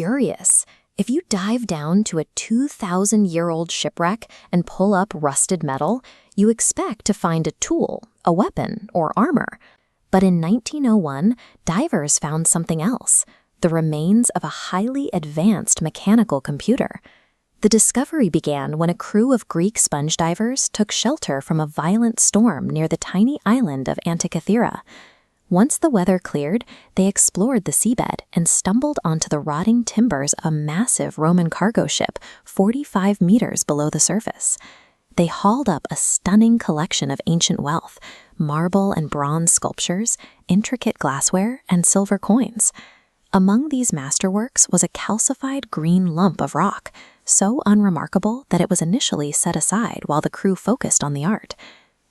curious. If you dive down to a 2,000-year-old shipwreck and pull up rusted metal, you expect to find a tool, a weapon, or armor. But in 1901, divers found something else, the remains of a highly advanced mechanical computer. The discovery began when a crew of Greek sponge divers took shelter from a violent storm near the tiny island of Antikythera. Once the weather cleared, they explored the seabed and stumbled onto the rotting timbers of a massive Roman cargo ship 45 meters below the surface. They hauled up a stunning collection of ancient wealth, marble and bronze sculptures, intricate glassware, and silver coins. Among these masterworks was a calcified green lump of rock, so unremarkable that it was initially set aside while the crew focused on the art.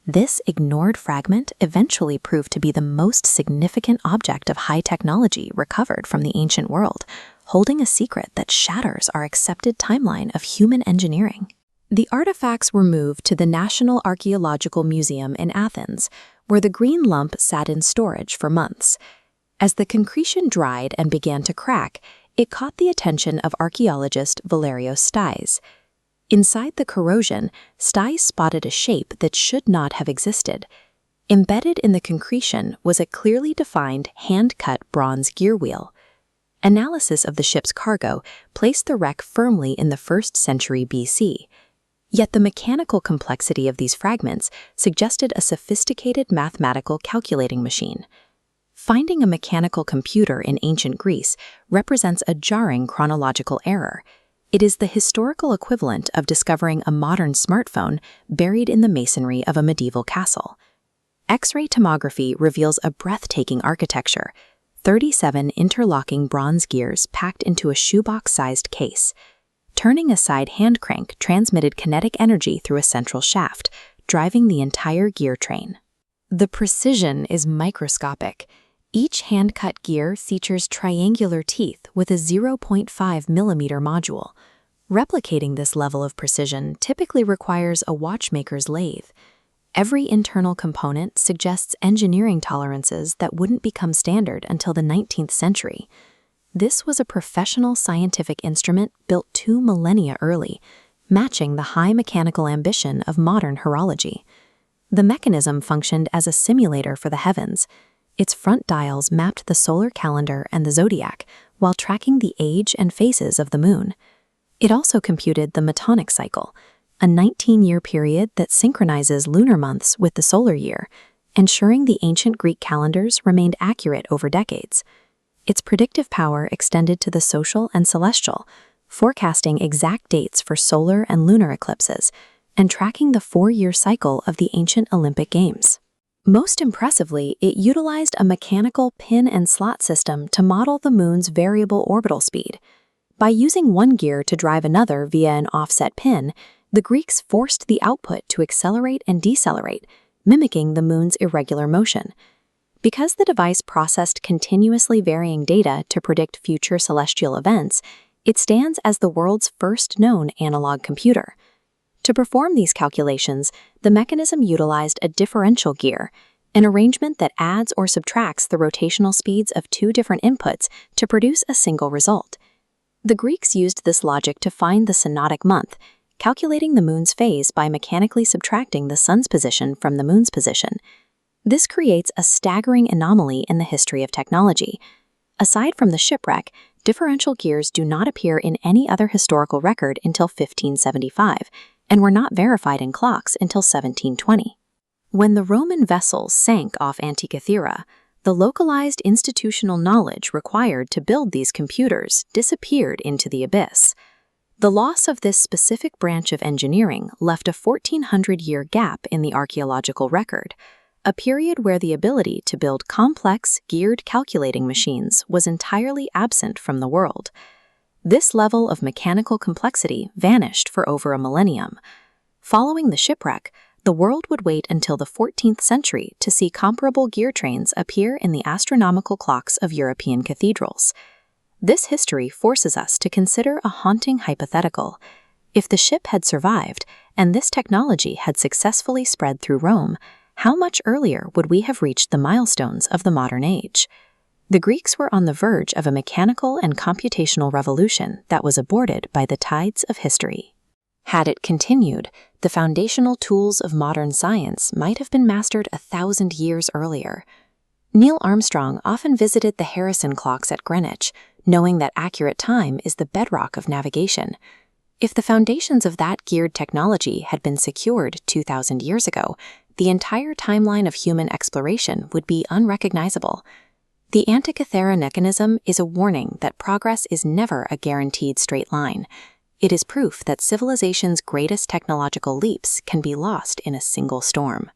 This ignored fragment eventually proved to be the most significant object of high technology recovered from the ancient world, holding a secret that shatters our accepted timeline of human engineering. The artifacts were moved to the National Archaeological Museum in Athens, where the green lump sat in storage for months. As the concretion dried and began to crack, it caught the attention of archaeologist Valerio Stais. Inside the corrosion, Stais spotted a shape that should not have existed. Embedded in the concretion was a clearly defined hand-cut bronze gear wheel. Analysis of the ship's cargo placed the wreck firmly in the 1st century BC. Yet the mechanical complexity of these fragments suggested a sophisticated mathematical calculating machine. Finding a mechanical computer in ancient Greece represents a jarring chronological error. It is the historical equivalent of discovering a modern smartphone buried in the masonry of a medieval castle. X-ray tomography reveals a breathtaking architecture, 37 interlocking bronze gears packed into a shoebox-sized case. Turning a side hand crank transmitted kinetic energy through a central shaft, driving the entire gear train. The precision is microscopic. Each hand-cut gear features triangular teeth with a 0.5 millimeter module. Replicating this level of precision typically requires a watchmaker's lathe. Every internal component suggests engineering tolerances that wouldn't become standard until the 19th century. This was a professional scientific instrument built 2 millennia early, matching the high mechanical ambition of modern horology. The mechanism functioned as a simulator for the heavens. Its front dials mapped the solar calendar and the zodiac, while tracking the age and phases of the moon. It also computed the Metonic cycle, a 19-year period that synchronizes lunar months with the solar year, ensuring the ancient Greek calendars remained accurate over decades. Its predictive power extended to the social and celestial, forecasting exact dates for solar and lunar eclipses, and tracking the 4-year cycle of the ancient Olympic Games. Most impressively, it utilized a mechanical pin and slot system to model the moon's variable orbital speed. By using one gear to drive another via an offset pin, the Greeks forced the output to accelerate and decelerate, mimicking the moon's irregular motion. Because the device processed continuously varying data to predict future celestial events, it stands as the world's first known analog computer. To perform these calculations, the mechanism utilized a differential gear, an arrangement that adds or subtracts the rotational speeds of 2 different inputs to produce a single result. The Greeks used this logic to find the synodic month, calculating the moon's phase by mechanically subtracting the sun's position from the moon's position. This creates a staggering anomaly in the history of technology. Aside from the shipwreck, differential gears do not appear in any other historical record until 1575, and were not verified in clocks until 1720. When the Roman vessels sank off Antikythera, the localized institutional knowledge required to build these computers disappeared into the abyss. The loss of this specific branch of engineering left a 1400-year gap in the archaeological record, a period where the ability to build complex, geared calculating machines was entirely absent from the world. This level of mechanical complexity vanished for over a millennium. Following the shipwreck, the world would wait until the 14th century to see comparable gear trains appear in the astronomical clocks of European cathedrals. This history forces us to consider a haunting hypothetical. If the ship had survived, and this technology had successfully spread through Rome, how much earlier would we have reached the milestones of the modern age? The Greeks were on the verge of a mechanical and computational revolution that was aborted by the tides of history. Had it continued, the foundational tools of modern science might have been mastered 1,000 years earlier. Neil Armstrong often visited the Harrison clocks at Greenwich, knowing that accurate time is the bedrock of navigation. If the foundations of that geared technology had been secured 2,000 years ago, the entire timeline of human exploration would be unrecognizable. The Antikythera Mechanism is a warning that progress is never a guaranteed straight line. It is proof that civilization's greatest technological leaps can be lost in a single storm.